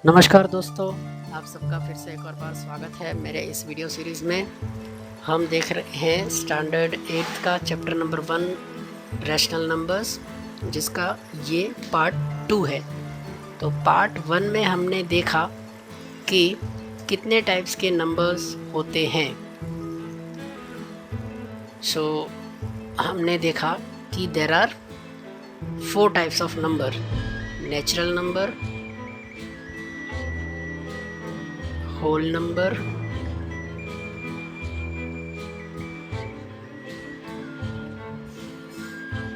नमस्कार दोस्तों, आप सबका फिर से एक और बार स्वागत है मेरे इस वीडियो सीरीज़ में। हम देख रहे हैं स्टैंडर्ड 8th का चैप्टर नंबर 1 रैशनल नंबर्स, जिसका ये पार्ट 2 है। तो पार्ट 1 में हमने देखा कि कितने टाइप्स के नंबर्स होते हैं। हमने देखा कि there are 4 types of number: natural number, whole number,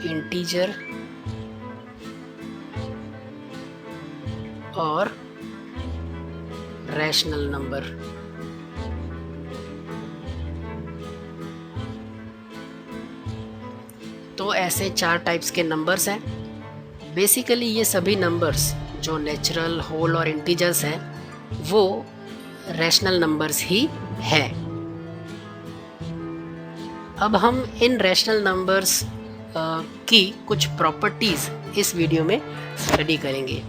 integer और रैशनल नंबर। तो ऐसे 4 टाइप्स के नंबर्स हैं। बेसिकली ये सभी नंबर्स जो नेचुरल, होल और इंटीजर्स हैं वो रैशनल नंबर्स ही है। अब हम इन रैशनल नंबर्स की कुछ प्रॉपर्टीज़ इस वीडियो में स्टडी करेंगे।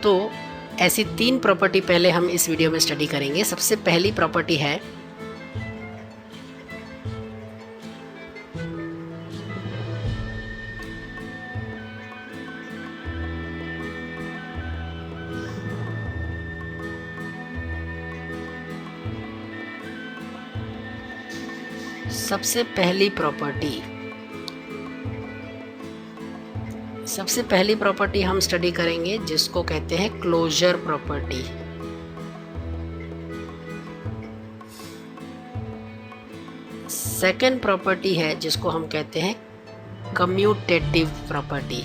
तो ऐसी 3 प्रॉपर्टी पहले हम इस वीडियो में स्टडी करेंगे। सबसे पहली प्रॉपर्टी है सबसे पहली प्रॉपर्टी हम स्टडी करेंगे जिसको कहते हैं क्लोजर प्रॉपर्टी। सेकंड प्रॉपर्टी है जिसको हम कहते हैं कम्यूटेटिव प्रॉपर्टी।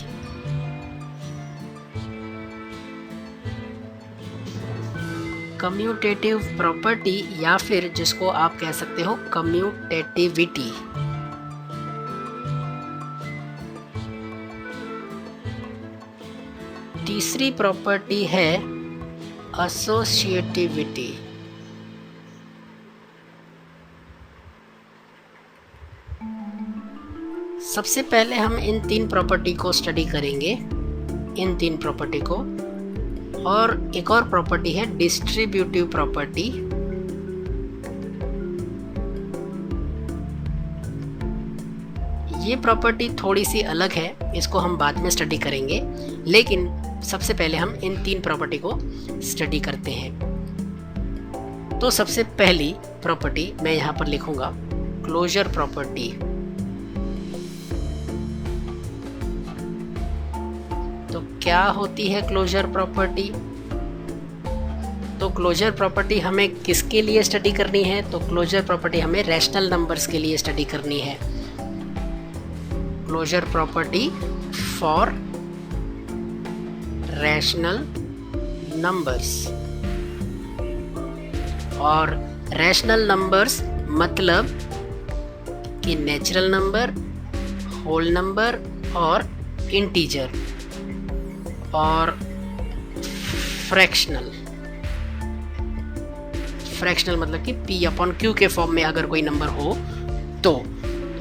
कम्यूटेटिव प्रॉपर्टी या फिर जिसको आप कह सकते हो कम्यूटेटिविटी। तीसरी प्रॉपर्टी है एसोसिएटिविटी। सबसे पहले हम इन 3 प्रॉपर्टी को स्टडी करेंगे, इन 3 प्रॉपर्टी को। और एक और प्रॉपर्टी है डिस्ट्रीब्यूटिव प्रॉपर्टी। ये प्रॉपर्टी थोड़ी सी अलग है, इसको हम बाद में स्टडी करेंगे, लेकिन सबसे पहले हम इन 3 प्रॉपर्टी को स्टडी करते हैं। तो सबसे पहली प्रॉपर्टी मैं यहाँ पर लिखूंगा क्लोजर प्रॉपर्टी। तो क्या होती है क्लोजर प्रॉपर्टी? तो क्लोजर प्रॉपर्टी हमें किसके लिए स्टडी करनी है? तो क्लोजर प्रॉपर्टी हमें रैशनल नंबर्स के लिए स्टडी करनी है। Closure property for rational numbers. और रैशनल नंबर्स मतलब कि नेचुरल नंबर, होल नंबर और इंटीजर और फ्रैक्शनल मतलब कि P/Q के फॉर्म में अगर कोई नंबर हो तो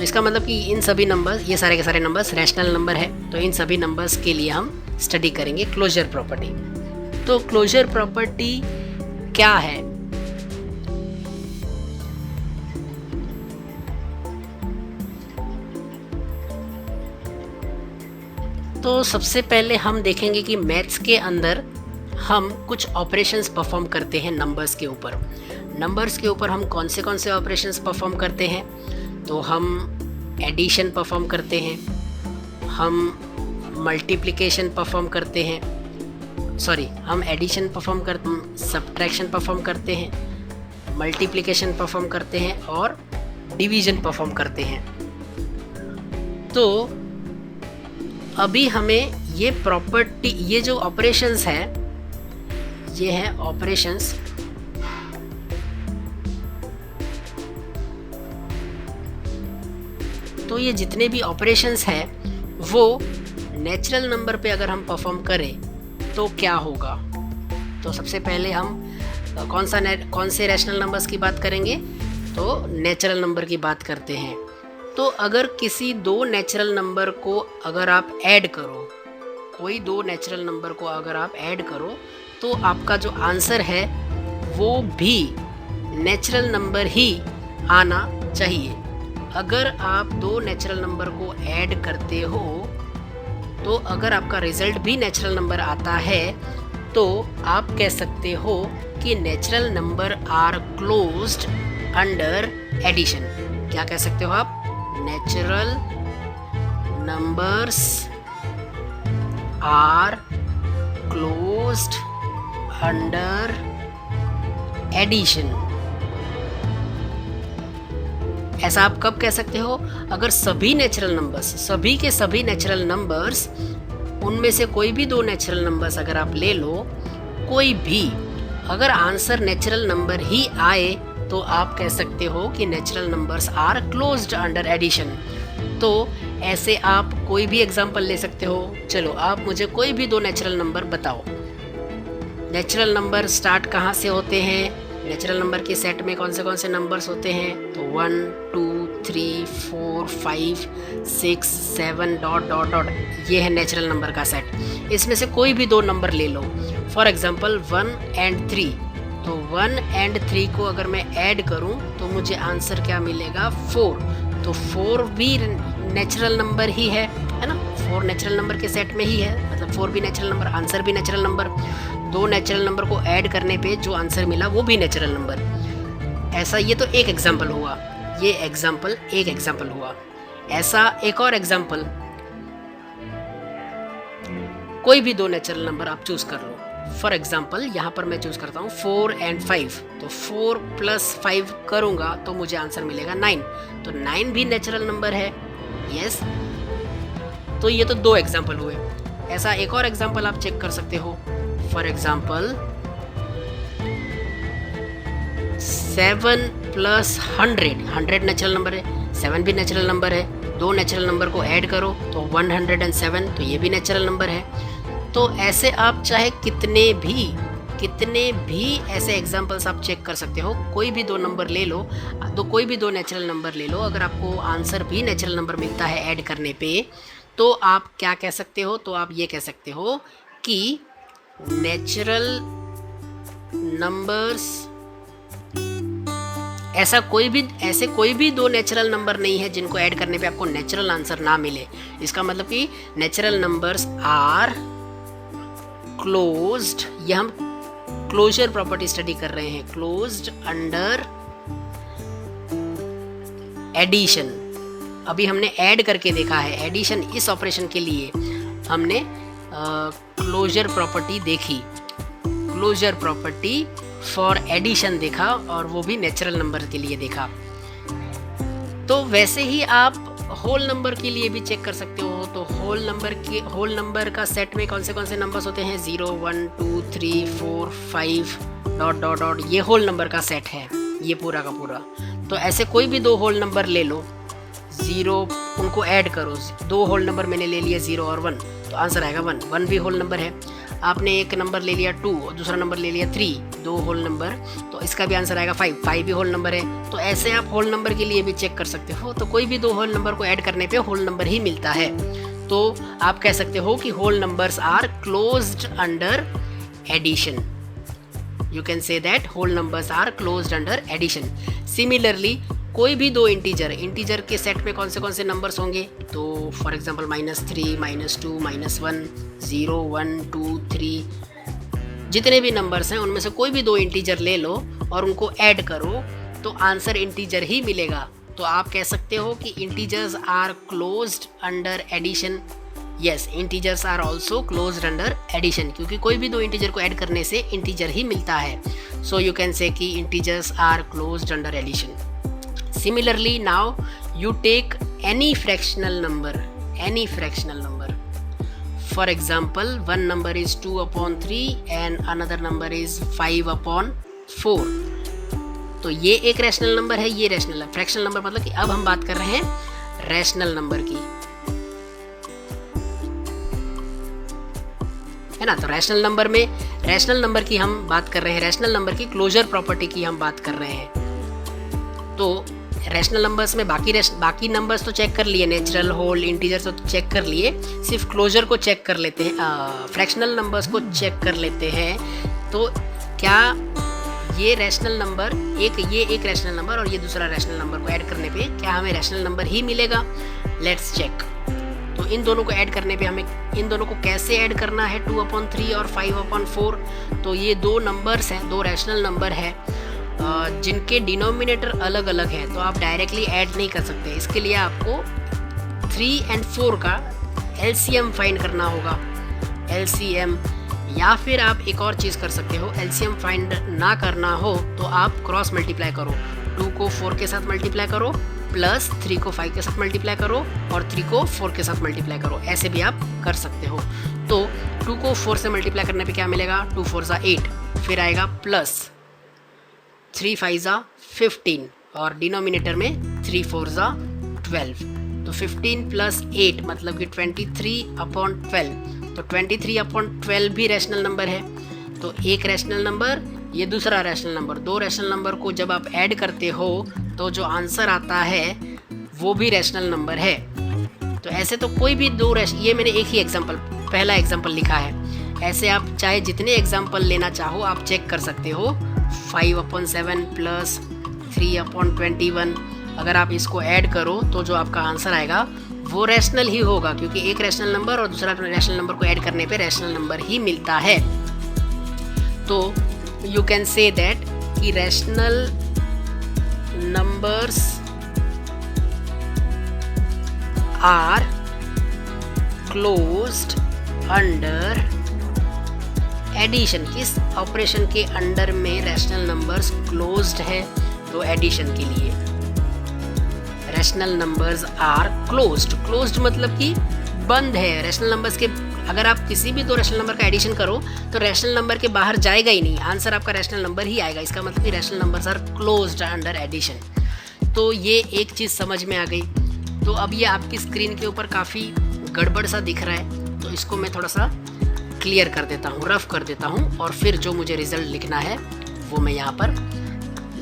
इसका मतलब कि इन सभी नंबर, ये सारे के सारे नंबर्स रैशनल नंबर है। तो इन सभी नंबर्स के लिए हम स्टडी करेंगे क्लोजर प्रॉपर्टी। तो क्लोजर प्रॉपर्टी क्या है? तो सबसे पहले हम देखेंगे कि मैथ्स के अंदर हम कुछ ऑपरेशंस परफॉर्म करते हैं नंबर्स के ऊपर। नंबर्स के ऊपर हम कौन से ऑपरेशंस परफॉर्म करते हैं? तो हम एडिशन परफॉर्म करते हैं, हम मल्टीप्लिकेशन परफॉर्म करते हैं, हम एडिशन परफॉर्म करते हैं, सब्ट्रैक्शन परफॉर्म करते हैं, मल्टीप्लिकेशन परफॉर्म करते हैं और डिवीजन परफॉर्म करते हैं। तो अभी हमें ये प्रॉपर्टी, ये जो ऑपरेशंस हैं, ये हैं ऑपरेशंस तो ये जितने भी ऑपरेशंस हैं वो नेचुरल नंबर पे अगर हम परफॉर्म करें तो क्या होगा? तो सबसे पहले हम कौन से रैशनल नंबर्स की बात करेंगे? तो नेचुरल नंबर की बात करते हैं। तो अगर किसी 2 नेचुरल नंबर को अगर आप ऐड करो कोई दो नेचुरल नंबर को अगर आप ऐड करो तो आपका जो आंसर है वो भी नेचुरल नंबर ही आना चाहिए। अगर आप दो नेचुरल नंबर को ऐड करते हो तो अगर आपका रिजल्ट भी नेचुरल नंबर आता है तो आप कह सकते हो कि natural number are closed under addition. क्या कह सकते हो आप? Natural numbers are closed under addition. ऐसा आप कब कह सकते हो? अगर सभी के सभी नेचुरल नंबर्स, उनमें से कोई भी दो नेचुरल नंबर्स अगर आप ले लो, कोई भी अगर आंसर नेचुरल नंबर ही आए तो आप कह सकते हो कि natural numbers are closed under addition. तो ऐसे आप कोई भी एग्जांपल ले सकते हो। चलो आप मुझे कोई भी दो नेचुरल नंबर बताओ। नेचुरल नंबर स्टार्ट कहाँ से होते हैं? नेचुरल नंबर के सेट में कौन से नंबर्स होते हैं? तो 1 2 3 4 5 6 7 डॉट डॉट डॉट, ये है नेचुरल नंबर का सेट। इसमें से कोई भी दो नंबर ले लो। For example 1 and 3। तो 1 and 3 को अगर मैं ऐड करूं तो मुझे आंसर क्या मिलेगा? 4। तो 4 भी नेचुरल नंबर ही है ना? 4 नेचुरल नंबर के सेट में ही है, मतलब 4 भी नेचुरल नंबर, आंसर भी नेचुरल नंबर। दो नेचुरल नंबर को ऐड करने पे जो आंसर मिला वो भी नेचुरल नंबर। ऐसा ये तो एक एग्जांपल हुआ, ये एग्जांपल एक एग्जांपल हुआ। ऐसा एक और एग्जांपल, कोई भी दो नेचुरल नंबर आप चूज कर लो। फॉर एग्जांपल यहाँ पर मैं चूज करता हूँ 4 and 5। तो 4 + 5 करूँगा तो मुझे आंसर मिलेगा 9। तो 9 भी नेचुरल नंबर है। यस, तो ये तो दो एग्जांपल हुए। ऐसा एक और एग्जांपल आप चेक कर सकते हो। फॉर एग्जाम्पल 7 + 100 नेचुरल नंबर है, 7 भी नेचुरल नंबर है। दो नेचुरल नंबर को ऐड करो तो 107, तो ये भी नेचुरल नंबर है। तो ऐसे आप चाहे कितने भी ऐसे एग्जाम्पल्स आप चेक कर सकते हो। कोई भी दो नंबर ले लो, तो कोई भी दो नेचुरल नंबर ले लो, अगर आपको आंसर भी नेचुरल नंबर मिलता है ऐड करने पे, तो आप क्या कह सकते हो? तो आप ये कह सकते हो कि नेचुरल नंबर्स, ऐसे कोई भी दो नेचुरल नंबर नहीं है जिनको ऐड करने पे आपको नेचुरल आंसर ना मिले। इसका मतलब कि नेचुरल नंबर्स आर क्लोज्ड, ये हम क्लोजर प्रॉपर्टी स्टडी कर रहे हैं, क्लोज्ड अंडर एडिशन। अभी हमने ऐड करके देखा है, एडिशन इस ऑपरेशन के लिए हमने क्लोजर प्रॉपर्टी देखी, क्लोजर प्रॉपर्टी फॉर एडिशन देखा, और वो भी नेचुरल नंबर के लिए देखा। तो वैसे ही आप होल नंबर के लिए भी चेक कर सकते हो। तो होल नंबर का सेट में कौन से नंबर्स होते हैं? 0 1 2 3 4 5 डॉट डॉट डॉट, ये होल नंबर का सेट है, ये पूरा का पूरा। तो ऐसे कोई भी दो होल नंबर ले लो, 0 उनको ऐड करो। दो होल नंबर मैंने ले लिया 0 और 1, तो आंसर आएगा 1। 1 भी होल नंबर है। आपने एक नंबर ले लिया 2 और दूसरा नंबर ले लिया 3, दो होल नंबर, तो इसका भी आंसर आएगा 5। 5 भी होल नंबर है। तो ऐसे आप होल नंबर के लिए भी चेक कर सकते हो। तो कोई भी दो होल नंबर को ऐड करने पे होल नंबर ही मिलता है। तो आप कह सकते हो कि whole numbers are closed under addition. You can say that whole numbers are closed under addition. Similarly, कोई भी दो इंटीजर के सेट में कौन से नंबर्स होंगे? तो फॉर एग्जांपल -3 -2 -1 0 1 2 3, जितने भी नंबर्स हैं उनमें से कोई भी दो इंटीजर ले लो और उनको ऐड करो तो आंसर इंटीजर ही मिलेगा। तो आप कह सकते हो कि integers are closed under addition. Yes, integers are also closed under addition, क्योंकि कोई भी दो इंटीजर को ऐड करने से इंटीजर ही मिलता है। सो यू कैन से कि integers are closed under addition. Similarly, now you take any fractional number. For example, one number is 2/3 and another number is 5/4. तो ये एक रैशनल नंबर है, ये रैशनल है। फ्रैक्शनल नंबर मतलब कि अब हम बात कर रहे हैं रैशनल नंबर की, है ना। तो रैशनल नंबर की हम बात कर रहे हैं, रैशनल नंबर की क्लोजर प्रॉपर्टी की हम बात कर रहे हैं। तो रैशनल नंबर्स में बाकी नंबर्स तो चेक कर लिए, नेचुरल, होल, इंटीजर तो चेक कर लिए, सिर्फ क्लोजर को चेक कर लेते हैं, फ्रैक्शनल नंबर्स को चेक कर लेते हैं। तो क्या ये रैशनल नंबर, ये एक रैशनल नंबर और ये दूसरा रैशनल नंबर को ऐड करने पे क्या हमें रैशनल नंबर ही मिलेगा? Let's check. तो इन दोनों को ऐड करने पे हमें इन दोनों को कैसे ऐड करना है, 2/3 और 5/4। तो ये दो नंबर्स हैं, दो रैशनल नंबर है जिनके डिनोमिनेटर अलग अलग है, तो आप डायरेक्टली ऐड नहीं कर सकते। इसके लिए आपको 3 और 4 का LCM फाइंड करना होगा, LCM। या फिर आप एक और चीज़ कर सकते हो, LCM फाइंड ना करना हो तो आप क्रॉस मल्टीप्लाई करो, 2 को 4 के साथ मल्टीप्लाई करो, प्लस 3 को 5 के साथ मल्टीप्लाई करो और 3 को 4 के साथ मल्टीप्लाई करो, ऐसे भी आप कर सकते हो। तो 2 को 4 से मल्टीप्लाई करने पे क्या मिलेगा? 2 4 ज़ा 8, फिर आएगा प्लस 3 5 ज़ा 15 और डिनोमिनेटर में 3 4 ज़ा 12। तो 15 प्लस 8 मतलब कि 23/12। तो 23/12 भी रैशनल नंबर है। तो एक रैशनल नंबर, ये दूसरा रैशनल नंबर, दो रैशनल नंबर को जब आप ऐड करते हो तो जो आंसर आता है वो भी रैशनल नंबर है। तो ऐसे तो कोई भी ये मैंने एक ही एग्जांपल, पहला एग्जांपल लिखा है। ऐसे आप चाहे जितने एग्जांपल लेना चाहो आप चेक कर सकते हो। 5/7 प्लस 3/21, अगर आप इसको ऐड करो तो जो आपका आंसर आएगा वो रैशनल ही होगा, क्योंकि एक रैशनल नंबर और दूसरा रैशनल नंबर को ऐड करने पे रैशनल नंबर ही मिलता है। तो यू कैन से दैट कि rational numbers are closed under addition. किस ऑपरेशन के अंडर में रैशनल नंबर्स क्लोज्ड है? तो एडिशन के लिए rational numbers are closed. Closed मतलब कि बंद है। रैशनल नंबर्स के, अगर आप किसी भी दो रैशनल नंबर का एडिशन करो तो रैशनल नंबर के बाहर जाएगा ही नहीं, आंसर आपका रैशनल नंबर ही आएगा। इसका मतलब कि rational numbers are closed under addition. तो ये एक चीज़ समझ में आ गई। तो अब ये आपकी स्क्रीन के ऊपर काफ़ी गड़बड़ सा दिख रहा है, तो इसको मैं थोड़ा सा क्लियर कर देता हूँ, रफ कर देता हूँ, और फिर जो मुझे रिजल्ट लिखना है वो मैं यहाँ पर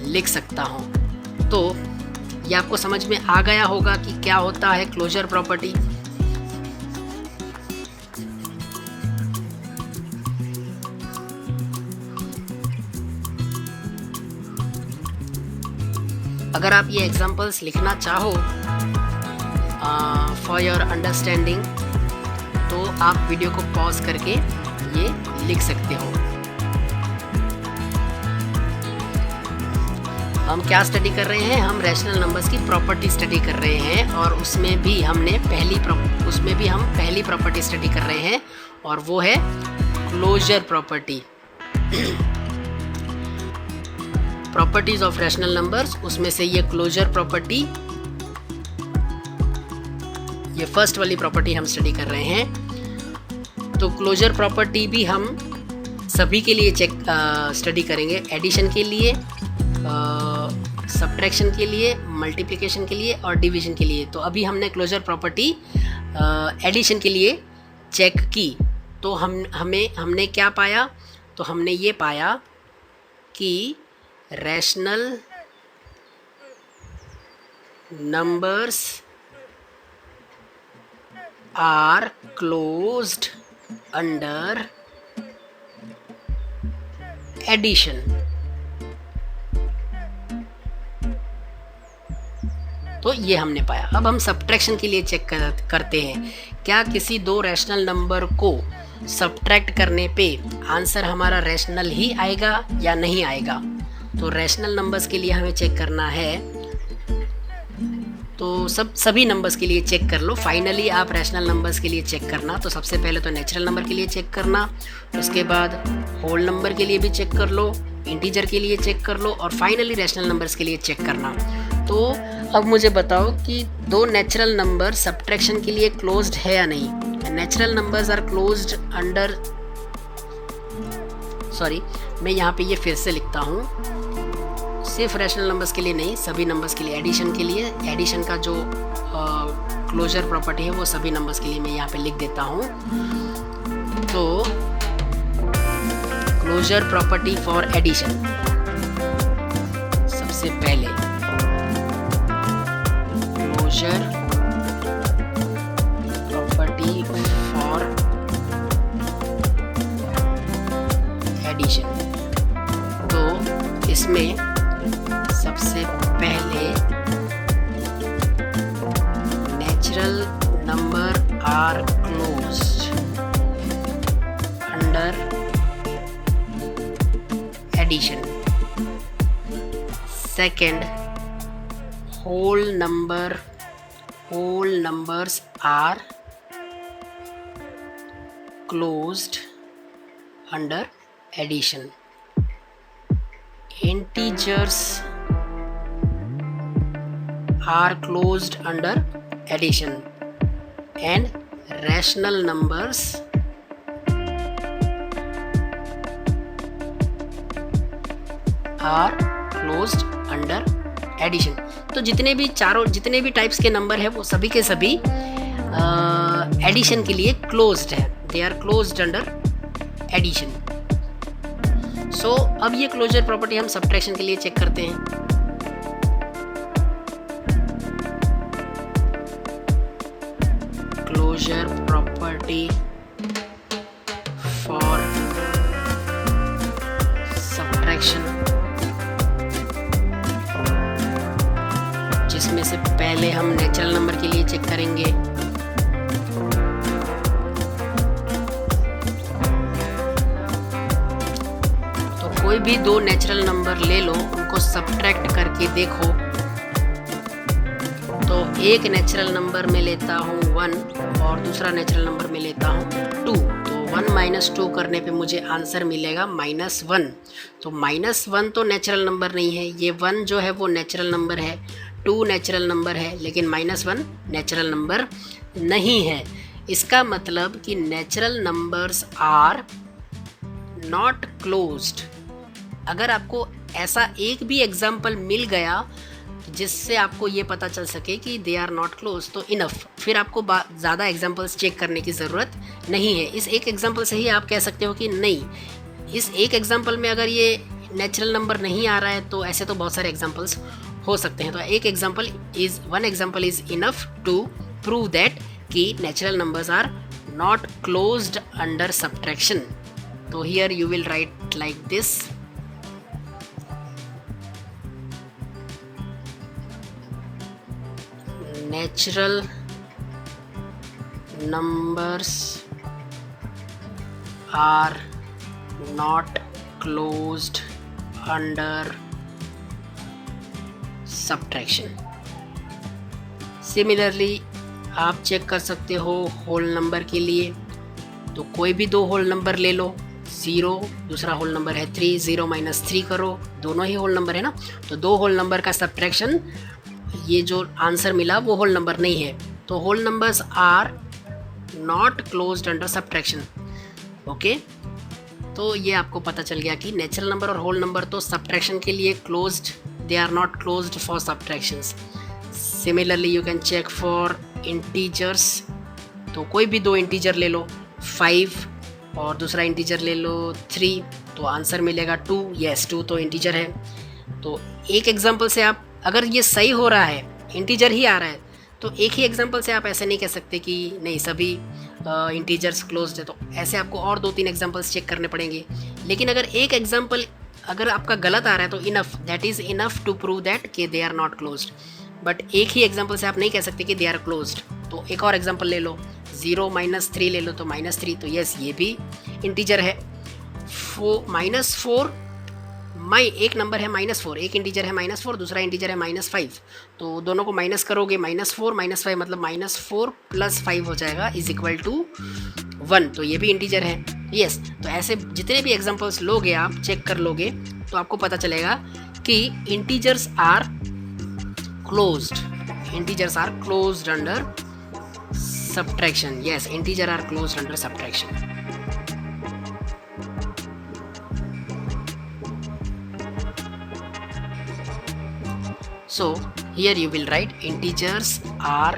लिख सकता हूँ। तो ये आपको समझ में आ गया होगा कि क्या होता है क्लोजर प्रॉपर्टी। अगर आप ये एग्जांपल्स लिखना चाहो फॉर योर अंडरस्टैंडिंग, तो आप वीडियो को पॉज करके ये लिख सकते हो। हम क्या स्टडी कर रहे हैं? हम रैशनल नंबर्स की प्रॉपर्टी स्टडी कर रहे हैं, और उसमें भी हम पहली प्रॉपर्टी स्टडी कर रहे हैं, और वो है closure property. Properties of rational numbers, उसमें से ये क्लोजर प्रॉपर्टी, ये फर्स्ट वाली प्रॉपर्टी हम स्टडी कर रहे हैं। तो क्लोजर प्रॉपर्टी भी हम सभी के लिए स्टडी करेंगे, एडिशन के लिए, सब्ट्रैक्शन के लिए, मल्टीप्लिकेशन के लिए और डिवीजन के लिए। तो अभी हमने क्लोजर प्रॉपर्टी एडिशन के लिए चेक की। तो हमने क्या पाया? तो हमने ये पाया कि rational numbers are closed under addition. तो ये हमने पाया। अब हम सब्ट्रैक्शन के लिए चेक करते हैं। क्या किसी दो रैशनल नंबर को सब्ट्रैक्ट करने पे आंसर हमारा रैशनल ही आएगा या नहीं आएगा? तो रैशनल नंबर्स के लिए हमें चेक करना है। तो सभी नंबर्स के लिए चेक कर लो। फाइनली आप रैशनल नंबर्स के लिए चेक करना। तो सबसे पहले तो नेचुरल नंबर के लिए चेक करना, उसके बाद होल नंबर के लिए भी चेक कर लो, इंटीजर के लिए चेक कर लो, और फाइनली रैशनल नंबर्स के लिए चेक करना। तो अब मुझे बताओ कि दो नेचुरल नंबर सब्ट्रैक्शन के लिए क्लोज्ड है या नहीं। Natural numbers are closed under, sorry मैं यहाँ पे ये फिर से लिखता हूँ, सिर्फ रैशनल नंबर्स के लिए नहीं, सभी नंबर्स के लिए, एडिशन के लिए, एडिशन का जो क्लोजर प्रॉपर्टी है वो सभी नंबर्स के लिए मैं यहाँ पे लिख देता हूँ। तो क्लोजर प्रॉपर्टी फॉर एडिशन, सबसे पहले क्लोजर प्रॉपर्टी फॉर एडिशन। तो इसमें सबसे पहले natural number are closed under addition. Second, whole numbers are closed under addition. Integers are closed under addition, and rational numbers are closed under addition. तो जितने भी types के नंबर है वो सभी के सभी एडिशन के लिए क्लोज्ड है, they are closed under addition. So अब ये क्लोजर प्रॉपर्टी हम सब्ट्रैक्शन के लिए चेक करते हैं। क्लोजर प्रॉपर्टी फॉर सब्ट्रैक्शन, जिसमें से पहले हम नेचुरल नंबर के लिए चेक करेंगे। तो कोई भी दो नेचुरल नंबर ले लो, उनको सब्ट्रैक्ट करके देखो। तो एक नेचुरल नंबर में लेता हूँ 1 और दूसरा नेचुरल नंबर में लेता हूँ 2। तो 1 - 2 करने पे मुझे आंसर मिलेगा -1। तो -1 तो नेचुरल नंबर नहीं है, ये 1 जो है वो नेचुरल नंबर है, 2 नेचुरल नंबर है, लेकिन -1 नेचुरल नंबर नहीं है। इसका मतलब कि natural numbers are not closed. अगर आपको ऐसा एक भी एग्जाम्पल मिल गया जिससे आपको ये पता चल सके कि दे आर नॉट क्लोज, तो इनफ, फिर आपको ज़्यादा एग्जाम्पल्स चेक करने की ज़रूरत नहीं है। इस एक एग्जाम्पल से ही आप कह सकते हो कि नहीं, इस एक एग्जाम्पल में अगर ये नेचुरल नंबर नहीं आ रहा है तो ऐसे तो बहुत सारे एग्जाम्पल्स हो सकते हैं। तो one example is enough to prove that कि natural numbers are not closed under subtraction. तो here you will write like this, natural numbers are not closed under subtraction. Similarly आप चेक कर सकते हो होल नंबर के लिए। तो कोई भी दो होल नंबर ले लो, 0, दूसरा होल नंबर है 3, 0 - 3 करो, दोनों ही होल नंबर है ना। तो दो होल नंबर का सब्ट्रैक्शन, ये जो आंसर मिला वो होल नंबर नहीं है। तो whole numbers are not closed under subtraction. Okay, तो ये आपको पता चल गया कि नेचुरल नंबर और होल नंबर तो सब्ट्रैक्शन के लिए closed, they are not closed for subtractions. Similarly you can check for integers. तो कोई भी दो इंटीजर ले लो, 5 और दूसरा इंटीजर ले लो 3, तो आंसर मिलेगा 2। यस, 2 तो इंटीजर है। तो एक एग्जांपल से आप, अगर ये सही हो रहा है, इंटीजर ही आ रहा है, तो एक ही एग्जांपल से आप ऐसे नहीं कह सकते कि नहीं सभी इंटीजर्स क्लोज्ड है। तो ऐसे आपको और 2-3 एग्जांपल्स चेक करने पड़ेंगे। लेकिन अगर एक एग्जांपल अगर आपका गलत आ रहा है तो enough, that is enough to prove that कि they are not closed. But एक ही एग्जांपल से आप नहीं कह सकते कि दे आर क्लोज्ड। तो एक और एग्जांपल ले लो, 0 - 3 ले लो, तो -3, तो यस ये भी इंटीजर है। -4 एक नंबर है -4, एक इंटीजर है -4, दूसरा इंटीजर है -5। तो दोनों को माइनस करोगे, -4 - 5 मतलब -4 + 5 हो जाएगा =1। तो ये भी इंटीजर है। यस, तो ऐसे जितने भी एग्जांपल्स लोगे आप, चेक कर लोगे, तो आपको पता चलेगा कि integers are closed under subtraction. Yes, integer are closed under subtraction. So here you will write integers are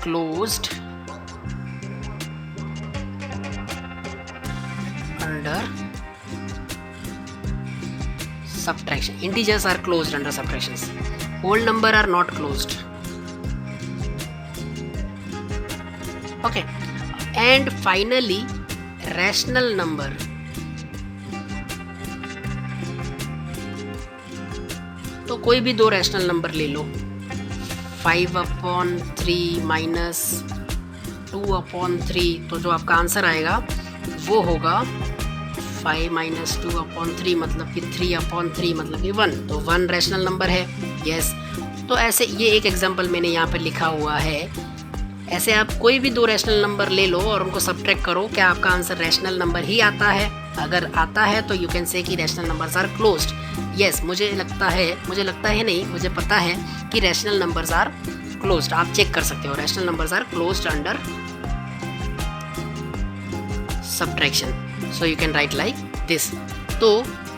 closed under subtraction. Integers are closed under subtractions. whole number are not closed. Okay, and finally rational number. तो कोई भी दो rational number ले लो, 5/3 minus 2/3, तो जो आपका answer आएगा वो होगा 5 माइनस 2/3 मतलब कि 3/3 मतलब कि 1, तो 1 रैशनल नंबर है। यस, तो ऐसे ये एक एग्जांपल मैंने यहाँ पे लिखा हुआ है। ऐसे आप कोई भी दो रैशनल नंबर ले लो और उनको सब्ट्रैक्ट करो, क्या आपका आंसर रैशनल नंबर ही आता है? अगर आता है तो यू कैन से कि rational numbers are closed. Yes, मुझे लगता है नहीं, मुझे पता है कि रैशनल नंबर्स आर क्लोज्ड। आप चेक कर सकते हो, rational numbers are closed under subtraction, so you can write like this. So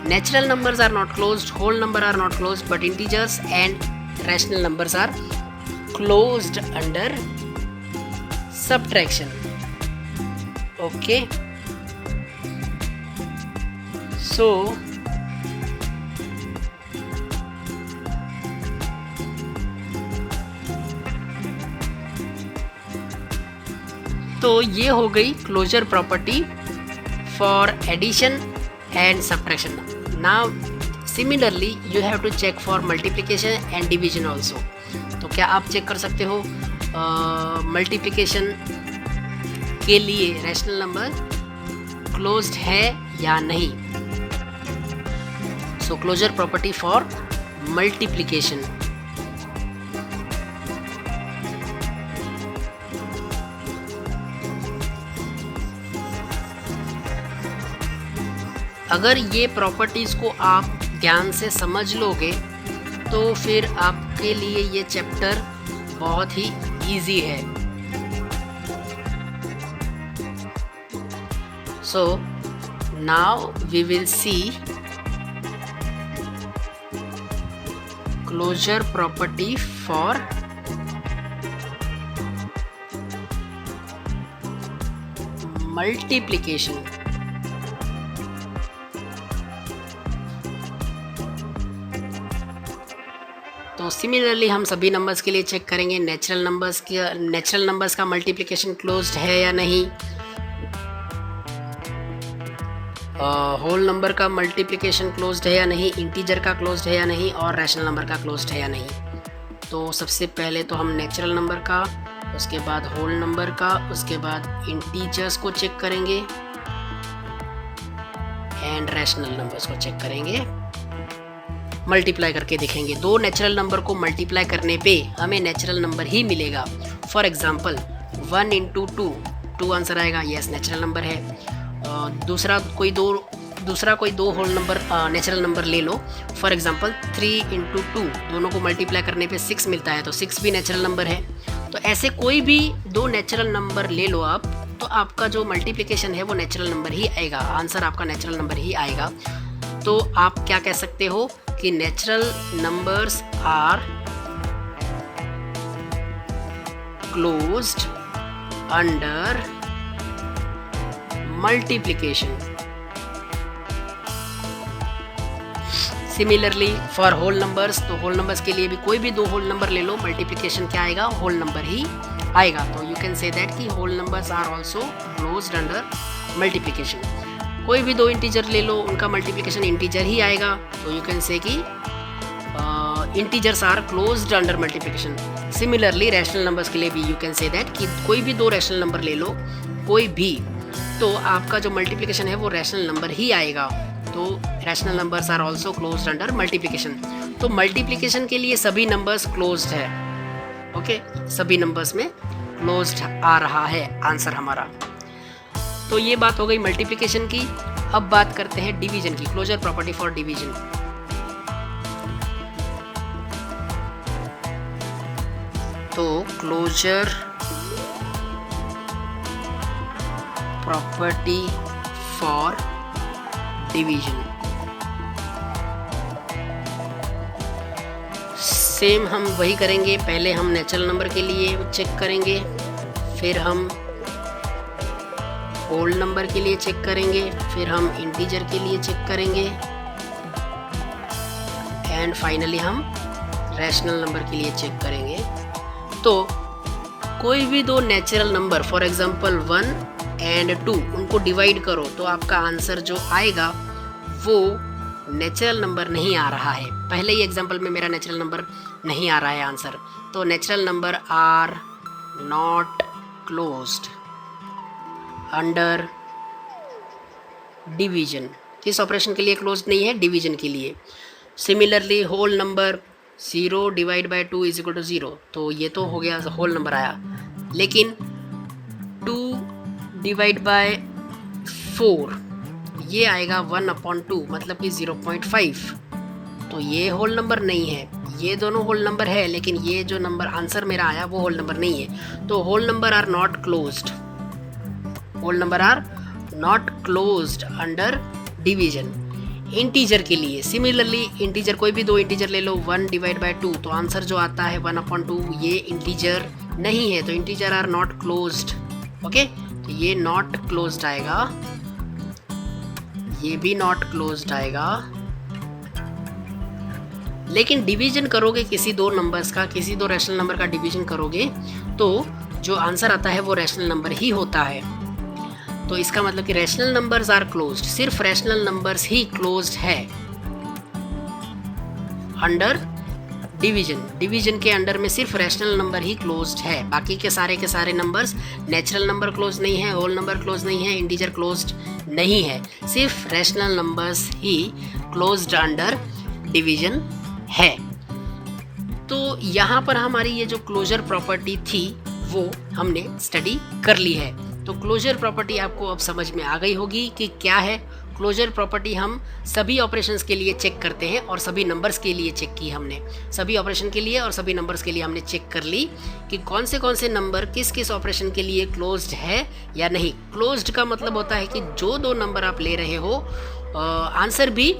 natural numbers are not closed, whole number are not closed, but integers and rational numbers are closed under subtraction. Okay, so तो ये हो गई closure property for addition and subtraction. Now similarly you have to check for multiplication and division also. तो क्या आप check कर सकते हो मल्टीप्लिकेशन के लिए रैशनल नंबर क्लोज्ड है या नहीं? सो क्लोजर प्रॉपर्टी फॉर मल्टीप्लिकेशन। अगर ये प्रॉपर्टीज़ को आप ध्यान से समझ लोगे तो फिर आपके लिए ये चैप्टर बहुत ही इजी है। So now we will see closure property for multiplication. तो सिमिलरली हम सभी नंबर्स के लिए चेक करेंगे नेचुरल नंबर्स का मल्टीप्लिकेशन क्लोज्ड है या नहीं, होल नंबर का मल्टीप्लिकेशन क्लोज्ड है या नहीं, इंटीजर का क्लोज्ड है या नहीं, और रैशनल नंबर का क्लोज्ड है या नहीं। तो सबसे पहले तो हम नेचुरल नंबर का, उसके बाद होल नंबर का, उसके बाद इंटीजर्स को चेक करेंगे एंड रैशनल नंबर्स को चेक करेंगे, मल्टीप्लाई करके देखेंगे। दो नेचुरल नंबर को मल्टीप्लाई करने पे हमें नेचुरल नंबर ही मिलेगा। फॉर एग्जांपल 1 × 2 आंसर आएगा, यस नेचुरल नंबर है। दूसरा कोई दो होल नंबर नेचुरल नंबर ले लो, फॉर एग्जांपल 3 × 2, दोनों को मल्टीप्लाई करने पे 6 मिलता है, तो 6 भी नेचुरल नंबर है। तो ऐसे कोई भी दो नेचुरल नंबर ले लो आप, तो आपका जो मल्टीप्लिकेशन है वो नेचुरल नंबर ही आएगा, आंसर आपका नेचुरल नंबर ही आएगा। तो आप क्या कह सकते हो कि natural numbers are closed under multiplication. Similarly for whole numbers, तो होल नंबर्स के लिए भी कोई भी दो होल नंबर ले लो, मल्टीप्लिकेशन क्या आएगा? होल नंबर ही आएगा। तो यू कैन से दैट कि whole numbers are also closed under multiplication. कोई भी दो इंटीजर ले लो, उनका मल्टीप्लिकेशन इंटीजर ही आएगा, तो यू कैन से कि integers are closed under multiplication. Similarly rational numbers के लिए भी यू कैन से दैट कि कोई भी दो रैशनल नंबर ले लो, कोई भी, तो आपका जो मल्टीप्लिकेशन है वो रैशनल नंबर ही आएगा। तो rational numbers are also closed under multiplication. तो मल्टीप्लिकेशन के लिए सभी नंबर्स क्लोज्ड है। ओके, सभी नंबर्स में क्लोज्ड आ रहा है आंसर हमारा। तो ये बात हो गई मल्टीप्लिकेशन की। अब बात करते हैं डिवीजन की, क्लोजर प्रॉपर्टी फॉर डिवीजन। तो closure property for division, same हम वही करेंगे। पहले हम नेचुरल नंबर के लिए चेक करेंगे, फिर हम होल नंबर के लिए चेक करेंगे, फिर हम इंटीजर के लिए चेक करेंगे, एंड फाइनली हम रैशनल नंबर के लिए चेक करेंगे तो कोई भी दो natural number for example 1 and 2 उनको डिवाइड करो तो आपका आंसर जो आएगा वो नेचुरल नंबर नहीं आ रहा है। पहले ही एग्जांपल में मेरा नेचुरल नंबर नहीं आ रहा है आंसर, तो natural number are not closed under division. किस ऑपरेशन के लिए क्लोज्ड नहीं है? डिवीजन के लिए। Similarly whole number 0 divide by 2 is equal to 0, तो ये तो हो गया होल नंबर आया, लेकिन 2 डिवाइड बाय 4 ये आएगा 1/2 मतलब कि 0.5, तो ये होल नंबर नहीं है। ये दोनों होल नंबर है, लेकिन ये जो नंबर आंसर मेरा आया वो होल नंबर नहीं है। तो whole number are not closed, whole number are not closed under division. Integer के लिए सिमिलरली, इंटीजर कोई भी दो इंटीजर ले लो 1 डिवाइड बाय 2, तो आंसर जो आता है 1/2 ये इंटीजर नहीं है, तो integer are not closed. Okay, तो ये नॉट क्लोज्ड आएगा, ये भी नॉट क्लोज्ड आएगा। लेकिन डिवीजन करोगे किसी दो नंबर्स का, किसी दो रैशनल नंबर का डिवीजन करोगे तो जो आंसर आता है वो रैशनल नंबर ही होता है। तो इसका मतलब कि रैशनल नंबर्स आर क्लोज्ड, सिर्फ रैशनल नंबर्स ही क्लोज्ड है अंडर डिवीजन। डिवीजन के अंडर में सिर्फ रैशनल नंबर ही क्लोज्ड है, बाकी के सारे नंबर्स, नेचुरल नंबर क्लोज नहीं है, होल नंबर क्लोज नहीं है, इंटीजर क्लोज्ड नहीं है, सिर्फ रैशनल नंबर्स ही क्लोज्ड अंडर डिवीजन है। तो यहाँ पर हमारी ये जो क्लोजर प्रॉपर्टी थी वो हमने स्टडी कर ली है। तो क्लोजर प्रॉपर्टी आपको अब समझ में आ गई होगी कि क्या है। क्लोजर प्रॉपर्टी हम सभी ऑपरेशंस के लिए चेक करते हैं और सभी नंबर्स के लिए चेक की हमने, सभी ऑपरेशन के लिए और सभी नंबर्स के लिए हमने चेक कर ली कि कौन से नंबर किस किस ऑपरेशन के लिए क्लोज्ड है या नहीं। क्लोज्ड का मतलब होता है कि जो दो नंबर आप ले रहे हो आंसर भी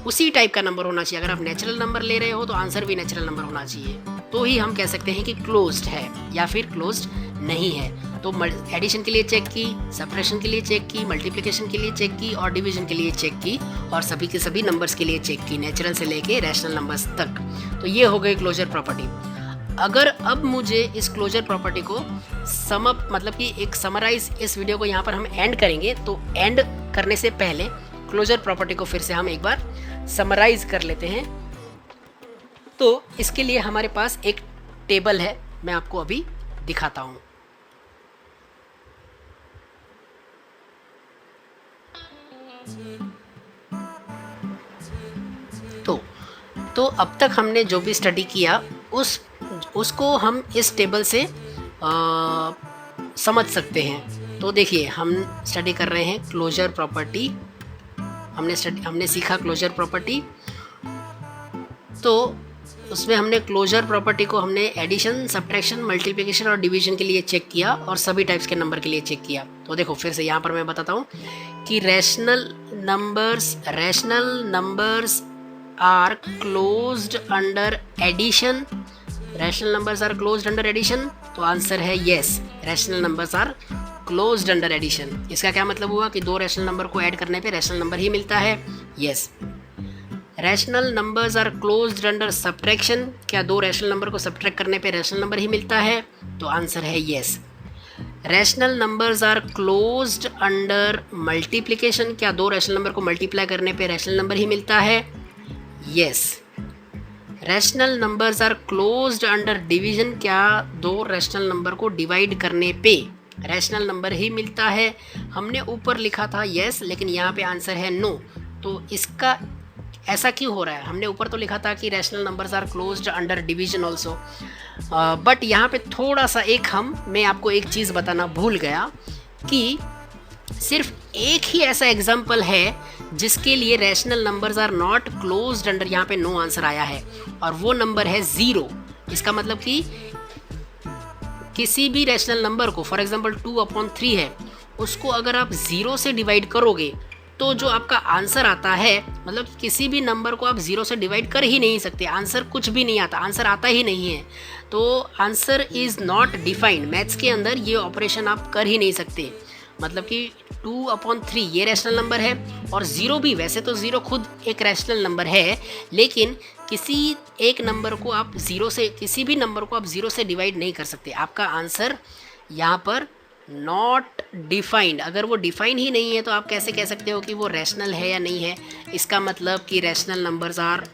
उसी टाइप का नंबर होना चाहिए। अगर आप नेचुरल नंबर ले रहे हो तो आंसर भी नेचुरल नंबर होना चाहिए, तो ही हम कह सकते हैं कि क्लोज्ड है या फिर क्लोज्ड नहीं है। तो एडिशन के लिए चेक की, सब्ट्रैक्शन के लिए चेक की, मल्टीप्लिकेशन के लिए चेक की और डिवीजन के लिए चेक की, और सभी के सभी नंबर्स के लिए चेक की, नेचुरल से लेके रैशनल नंबर्स तक। तो ये हो गई क्लोजर प्रॉपर्टी। अगर अब मुझे इस क्लोजर प्रॉपर्टी को सम अप मतलब कि एक समराइज, इस वीडियो को यहाँ पर हम एंड करेंगे, तो एंड करने से पहले क्लोजर प्रॉपर्टी को फिर से हम एक बार समराइज कर लेते हैं। तो इसके लिए हमारे पास एक टेबल है, मैं आपको अभी दिखाता हूँ। तो अब तक हमने जो भी स्टडी किया उसको हम इस टेबल से समझ सकते हैं। तो देखिए, हम स्टडी कर रहे हैं क्लोजर प्रॉपर्टी, हमने सीखा क्लोजर प्रॉपर्टी। तो उसमें हमने क्लोजर प्रॉपर्टी को हमने एडिशन, सब्ट्रैक्शन, मल्टीप्लिकेशन और डिवीजन के लिए चेक किया और सभी टाइप्स के नंबर के लिए चेक किया। तो देखो फिर से यहाँ पर मैं बताता हूँ कि rational numbers are closed under addition. Rational numbers are closed under addition, तो आंसर है yes, rational numbers are closed under addition. इसका क्या मतलब हुआ कि दो रैशनल नंबर को ऐड करने पे रैशनल नंबर ही मिलता है, yes. Rational numbers are closed under subtraction, क्या दो रैशनल नंबर को सब्ट्रैक्ट करने पे रैशनल नंबर ही मिलता है, तो आंसर है yes. Rational numbers are closed under multiplication, क्या दो रैशनल नंबर को मल्टीप्लाई करने पे रैशनल नंबर ही मिलता है, yes. Rational numbers are closed under division, क्या दो रैशनल नंबर को डिवाइड करने पे रैशनल नंबर ही मिलता है। हमने ऊपर लिखा था यस, लेकिन यहाँ पे आंसर है नो। तो इसका ऐसा क्यों हो रहा है? हमने ऊपर तो लिखा था कि rational numbers are closed under division also, but यहाँ पे थोड़ा सा मैं आपको एक चीज़ बताना भूल गया कि सिर्फ एक ही ऐसा एग्जाम्पल है जिसके लिए rational numbers are not closed under, यहाँ पे नो आंसर आया है, और वो नंबर है 0। इसका मतलब कि किसी भी रैशनल नंबर को, फॉर एग्जांपल 2/3 है, उसको अगर आप 0 से डिवाइड करोगे तो जो आपका आंसर आता है, मतलब किसी भी नंबर को आप 0 से डिवाइड कर ही नहीं सकते, आंसर कुछ भी नहीं आता, आंसर आता ही नहीं है। तो answer is not defined, maths के अंदर ये ऑपरेशन आप कर ही नहीं सकते। मतलब कि 2/3 ये रैशनल नंबर है, और 0 भी, वैसे तो 0 खुद एक रैशनल नंबर है, लेकिन किसी एक नंबर को आप ज़ीरो से, किसी भी नंबर को आप ज़ीरो से डिवाइड नहीं कर सकते। आपका आंसर यहाँ पर नॉट डिफाइंड, अगर वो डिफाइन ही नहीं है तो आप कैसे कह सकते हो कि वो रैशनल है या नहीं है। इसका मतलब कि रैशनल नंबर्स आर,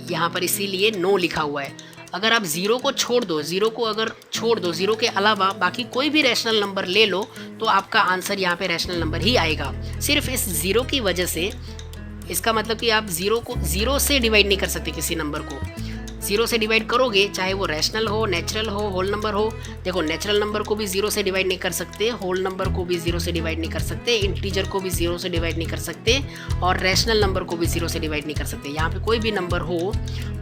यहाँ पर इसीलिए नो लिखा हुआ है। अगर आप ज़ीरो को छोड़ दो, ज़ीरो को अगर छोड़ दो, ज़ीरो के अलावा बाकी कोई भी रैशनल नंबर ले लो तो आपका आंसर यहाँ पे रैशनल नंबर ही आएगा। सिर्फ इस ज़ीरो की वजह से, इसका मतलब कि आप ज़ीरो को ज़ीरो से डिवाइड नहीं कर सकते किसी नंबर को। ज़ीरो से डिवाइड करोगे चाहे वो रैशनल हो, नेचुरल हो, होल नंबर हो। देखो नेचुरल नंबर को भी ज़ीरो से डिवाइड नहीं कर सकते, होल नंबर को भी ज़ीरो से डिवाइड नहीं कर सकते, इंटीजर को भी ज़ीरो से डिवाइड नहीं कर सकते और रैशनल नंबर को भी ज़ीरो से डिवाइड नहीं कर सकते। यहाँ पे कोई भी नंबर हो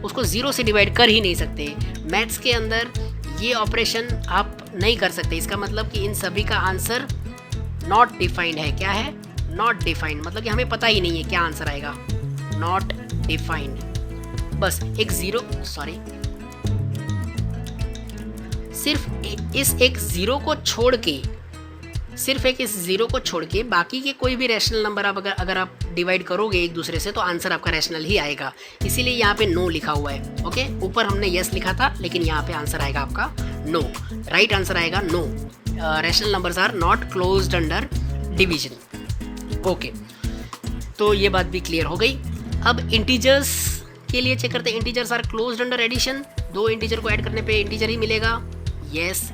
उसको ज़ीरो से डिवाइड कर ही नहीं सकते। मैथ्स के अंदर ये ऑपरेशन आप नहीं कर सकते। इसका मतलब कि इन सभी का आंसर नॉट डिफाइंड है। क्या है? नॉट डिफाइंड, मतलब कि हमें पता ही नहीं है क्या आंसर आएगा। नॉट डिफाइंड, बस एक ज़ीरो, सॉरी, सिर्फ इस एक ज़ीरो को छोड़ के, सिर्फ एक इस ज़ीरो को छोड़ के बाकी के कोई भी रैशनल नंबर आप अगर आप डिवाइड करोगे एक दूसरे से तो आंसर आपका रैशनल ही आएगा। इसीलिए यहाँ पे नो लिखा हुआ है। ओके, ऊपर हमने यस लिखा था लेकिन यहाँ पे आंसर आएगा आपका नो। राइट आंसर आएगा no. Rational numbers are not closed under division. Okay, तो ये बात भी क्लियर हो गई। अब इंटीजर्स के लिए चेक करते हैं। Integers are closed under addition. दो इंटीजर को ऐड करने पे इंटीजर ही मिलेगा, यस।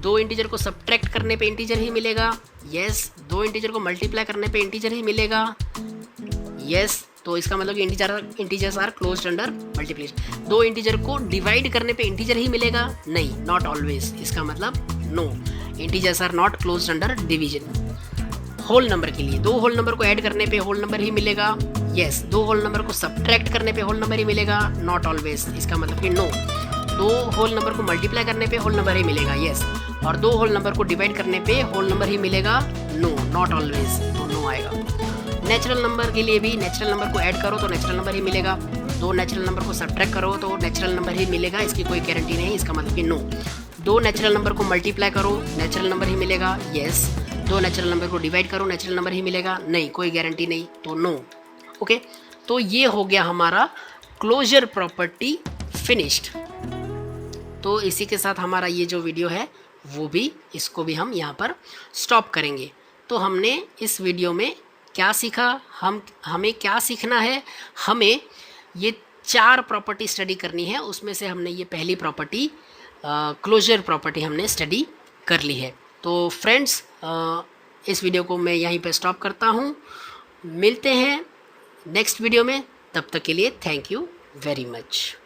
दो इंटीजर को सब्ट्रैक्ट करने पे इंटीजर ही मिलेगा, यस। दो इंटीजर को मल्टीप्लाई करने पे इंटीजर ही मिलेगा, यस। तो इसका मतलब कि integers are closed under multiplication. दो इंटीजर को डिवाइड करने पे इंटीजर ही मिलेगा, नहीं, नॉट ऑलवेज। इसका मतलब no, integers are not closed under division. Whole number के लिए दो होल नंबर को ऐड करने पे होल नंबर ही मिलेगा, यस। दो होल नंबर को सब्ट्रैक्ट करने पे होल नंबर ही मिलेगा, नॉट ऑलवेज। इसका मतलब कि नो। दो होल नंबर को मल्टीप्लाई करने पे होल नंबर ही मिलेगा, यस। और दो होल नंबर को डिवाइड करने पे होल नंबर ही मिलेगा, नो, नॉट ऑलवेज, तो नो आएगा। नेचुरल नंबर के लिए भी नेचुरल नंबर को ऐड करो तो नेचुरल नंबर ही मिलेगा, दो नेचुरल नंबर को सब्ट्रैक्ट करो तो नेचुरल नंबर ही मिलेगा, इसकी कोई गारंटी नहीं। इसका मतलब कि नो। दो नेचुरल नंबर को मल्टीप्लाई करो नेचुरल नंबर ही मिलेगा, यस। दो नेचुरल नंबर को डिवाइड करो नेचुरल नंबर ही मिलेगा, नहीं, कोई गारंटी नहीं, तो नो। ओके, तो ये हो गया हमारा क्लोजर प्रॉपर्टी फिनिश्ड। तो इसी के साथ हमारा ये जो वीडियो है वो भी, इसको भी हम यहाँ पर स्टॉप करेंगे। तो हमने इस वीडियो में क्या सीखा, हमें क्या सीखना है, हमें ये 4 प्रॉपर्टी स्टडी करनी है। उसमें से हमने ये पहली प्रॉपर्टी क्लोजर प्रॉपर्टी हमने स्टडी कर ली है। तो फ्रेंड्स, इस वीडियो को मैं यहीं पे स्टॉप करता हूँ। मिलते हैं नेक्स्ट वीडियो में, तब तक के लिए थैंक यू वेरी मच।